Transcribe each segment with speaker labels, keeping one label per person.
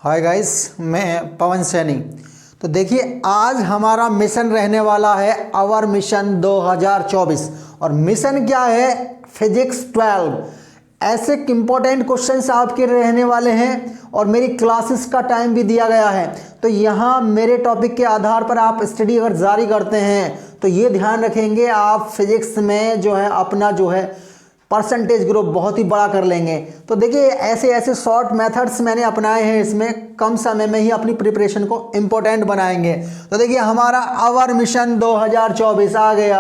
Speaker 1: Hi guys, मैं पवन सैनी। तो देखिए, आज हमारा मिशन रहने वाला है आवर मिशन 2024। और मिशन क्या है? फिजिक्स 12। ऐसे इंपॉर्टेंट क्वेश्चंस आपके रहने वाले हैं और मेरी क्लासेस का टाइम भी दिया गया है। तो यहाँ मेरे टॉपिक के आधार पर आप स्टडी अगर जारी करते हैं तो ये ध्यान रखेंगे आप फिजिक्स में जो है अपना जो है परसेंटेज ग्रुप बहुत ही बड़ा कर लेंगे। तो देखिए, ऐसे ऐसे शॉर्ट मेथड्स मैंने अपनाए हैं, इसमें कम समय में ही अपनी प्रिपरेशन को इम्पोर्टेंट बनाएंगे। तो देखिए, हमारा आवर मिशन 2024 आ गया।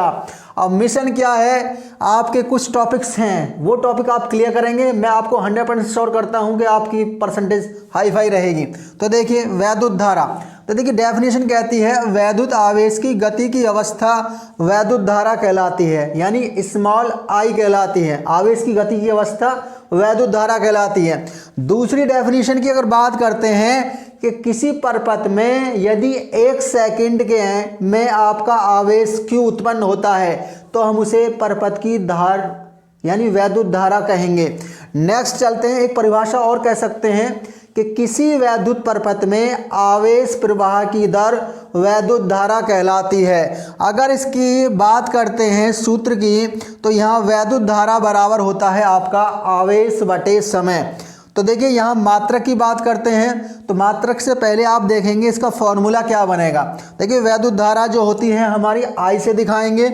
Speaker 1: अब मिशन क्या है? आपके कुछ टॉपिक्स हैं, वो टॉपिक आप क्लियर करेंगे। मैं आपको 100% श्योर करता हूं कि आपकी परसेंटेज हाई फाई रहेगी। तो देखिए, वैद्युत धारा। तो देखिए, डेफिनेशन कहती है वैद्युत आवेश की गति की अवस्था वैद्युत धारा कहलाती है, यानी स्मॉल आई कहलाती है। आवेश की गति की अवस्था वैद्युत धारा कहलाती है। दूसरी डेफिनेशन की अगर बात करते हैं कि किसी परपथ में यदि 1 सेकंड के में आपका आवेश Q उत्पन्न होता है तो हम उसे परपथ की धार यानी वैद्युत धारा कहेंगे। नेक्स्ट चलते हैं, एक परिभाषा और कह सकते हैं कि किसी वैद्युत परपथ में आवेश प्रवाह की दर वैद्युत धारा कहलाती है। अगर इसकी बात करते हैं सूत्र की, तो यहाँ वैद्युत धारा बराबर होता है आपका आवेश बटे समय। तो देखिए, यहाँ मात्रक की बात करते हैं तो मात्रक से पहले आप देखेंगे इसका फॉर्मूला क्या बनेगा। देखिए, वैद्युत धारा जो होती है हमारी आई से दिखाएंगे।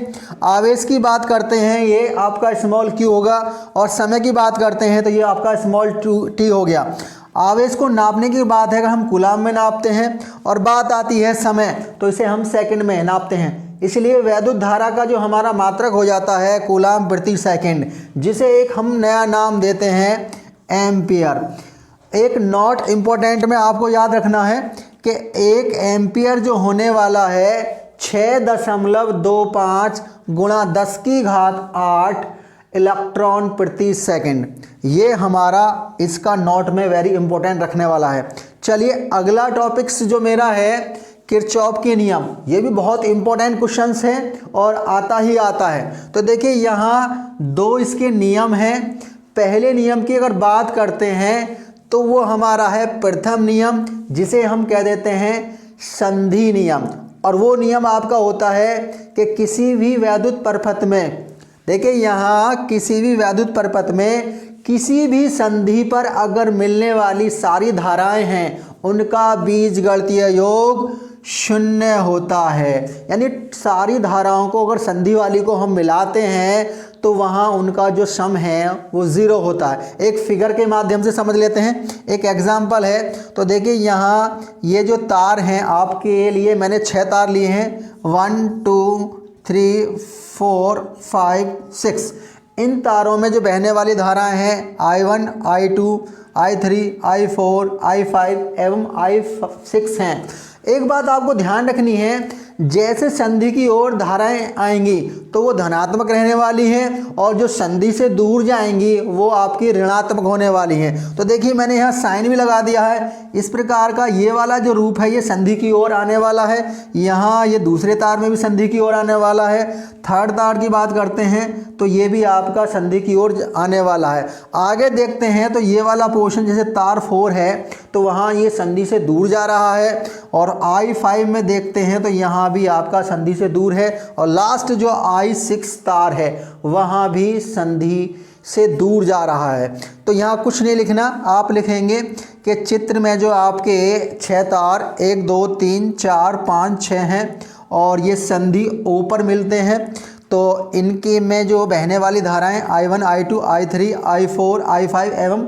Speaker 1: आवेश की बात करते हैं ये आपका स्मॉल q होगा, और समय की बात करते हैं तो ये आपका स्मॉल t हो गया। आवेश को नापने की बात है अगर हम कूलाम में नापते हैं, और बात आती है समय तो इसे हम सेकंड में नापते हैं। इसलिए वैद्युत धारा का जो हमारा मात्रक हो जाता है कूलाम प्रति सेकंड, जिसे एक हम नया नाम देते हैं एम्पियर। एक नॉट इम्पोर्टेंट में आपको याद रखना है कि 1 एम्पियर जो होने वाला है 6.25 गुणा 10⁸ इलेक्ट्रॉन प्रति सेकंड। ये हमारा इसका नोट में वेरी इंपॉर्टेंट रखने वाला है। चलिए, अगला टॉपिक्स जो मेरा है किरचॉफ के नियम। ये भी बहुत इंपॉर्टेंट क्वेश्चंस हैं और आता ही आता है। तो देखिए, यहाँ 2 इसके नियम हैं। पहले नियम की अगर बात करते हैं तो वो हमारा है प्रथम नियम, जिसे हम कह देते हैं संधि नियम। और वो नियम आपका होता है कि किसी भी वैद्युत परपथ में, देखिए यहाँ किसी भी वैद्युत परपथ में किसी भी संधि पर अगर मिलने वाली सारी धाराएं हैं उनका बीजगणितीय योग 0 होता है। यानी सारी धाराओं को अगर संधि वाली को हम मिलाते हैं तो वहाँ उनका जो सम है वो 0 होता है। एक फिगर के माध्यम से समझ लेते हैं, एक एग्जाम्पल है। तो देखिए, यहाँ ये जो तार हैं आपके लिए मैंने 6 तार लिए हैं, 1 2 3 4 5 6। इन तारों में जो बहने वाली धाराएं हैं I1 I2 I3 I4 I5 एवं I6 हैं। एक बात आपको ध्यान रखनी है, जैसे संधि की ओर धाराएं आएंगी तो वो धनात्मक रहने वाली हैं, और जो संधि से दूर जाएंगी वो आपकी ऋणात्मक होने वाली हैं। तो देखिए, मैंने यहाँ साइन भी लगा दिया है। इस प्रकार का ये वाला जो रूप है ये संधि की ओर आने वाला है। यहाँ ये दूसरे तार में भी संधि की ओर आने वाला है। थर्ड तार की बात करते हैं तो ये भी आपका संधि की ओर आने वाला है। आगे देखते हैं तो ये वाला पोर्शन जैसे तार 4 है तो वहाँ ये संधि से दूर जा रहा है, और I5 में देखते हैं तो यहाँ भी आपका संधि से दूर है, और लास्ट जो I6 तार है वहाँ भी संधि से दूर जा रहा है। तो यहाँ कुछ नहीं लिखना, आप लिखेंगे कि चित्र में जो आपके 6 तार 1 2 3 4 5 6 हैं और ये संधि ऊपर मिलते हैं, तो इनके में जो बहने वाली धाराएं I1 I2 I3 I4 I5 एवं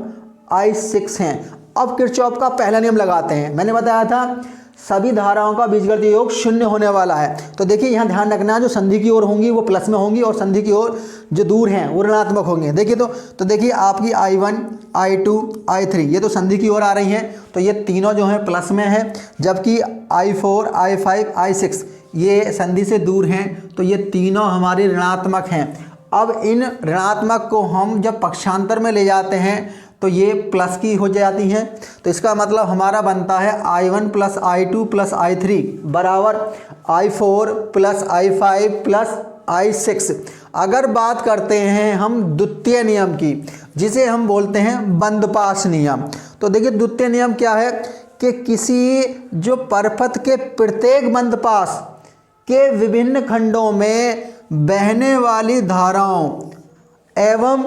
Speaker 1: I6 हैं। अब किरचॉफ का पहला नियम लगाते हैं। मैंने बताया था सभी धाराओं का बीजगणितीय योग 0 होने वाला है। तो देखिए, यहाँ ध्यान रखना, जो संधि की ओर होंगी वो प्लस में होंगी और संधि की ओर जो दूर हैं वो ऋणात्मक होंगे। देखिए, तो देखिए आपकी I1 I2 I3 ये तो संधि की ओर आ रही हैं, तो ये तीनों जो हैं प्लस में हैं, जबकि I4 I5 I6 ये संधि से दूर हैं, तो ये तीनों हमारे ऋणात्मक हैं। अब इन ऋणात्मक को हम जब पक्षांतर में ले जाते हैं तो ये प्लस की हो जाती हैं। तो इसका मतलब हमारा बनता है I1 plus I2 plus I3 बराबर I4 plus I5 plus I6। अगर बात करते हैं हम द्वितीय नियम की, जिसे हम बोलते हैं बंद पास नियम, तो देखिए द्वितीय नियम क्या है कि किसी जो परपथ के प्रत्येक बंदपास के विभिन्न खंडों में बहने वाली धाराओं एवं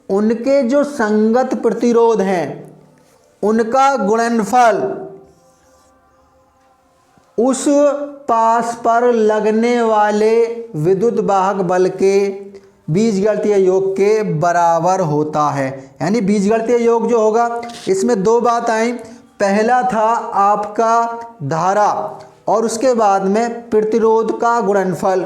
Speaker 1: उनके जो संगत प्रतिरोध हैं उनका गुणनफल उस पास पर लगने वाले विद्युत वाहक बल के बीजगणितीय योग के बराबर होता है। यानी बीजगणितीय योग जो होगा इसमें दो बात आई, पहला था आपका धारा और उसके बाद में प्रतिरोध का गुणनफल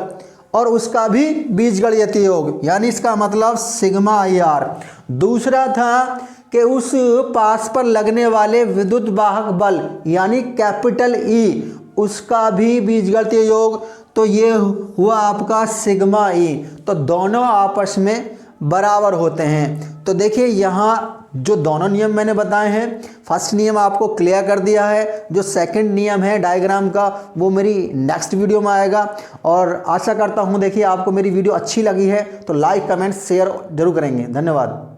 Speaker 1: और उसका भी बीजगणितीय योग, यानी इसका मतलब सिग्मा आई आर। दूसरा था कि उस पास पर लगने वाले विद्युत वाहक बल यानी कैपिटल ई, उसका भी बीजगणितीय योग, तो ये हुआ आपका सिग्मा ई। तो दोनों आपस में बराबर होते हैं। तो देखिए यहाँ जो दोनों नियम मैंने बताए हैं, फर्स्ट नियम आपको क्लियर कर दिया है, जो सेकंड नियम है डायग्राम का वो मेरी नेक्स्ट वीडियो में आएगा। और आशा करता हूँ देखिए आपको मेरी वीडियो अच्छी लगी है तो लाइक कमेंट शेयर जरूर करेंगे। धन्यवाद।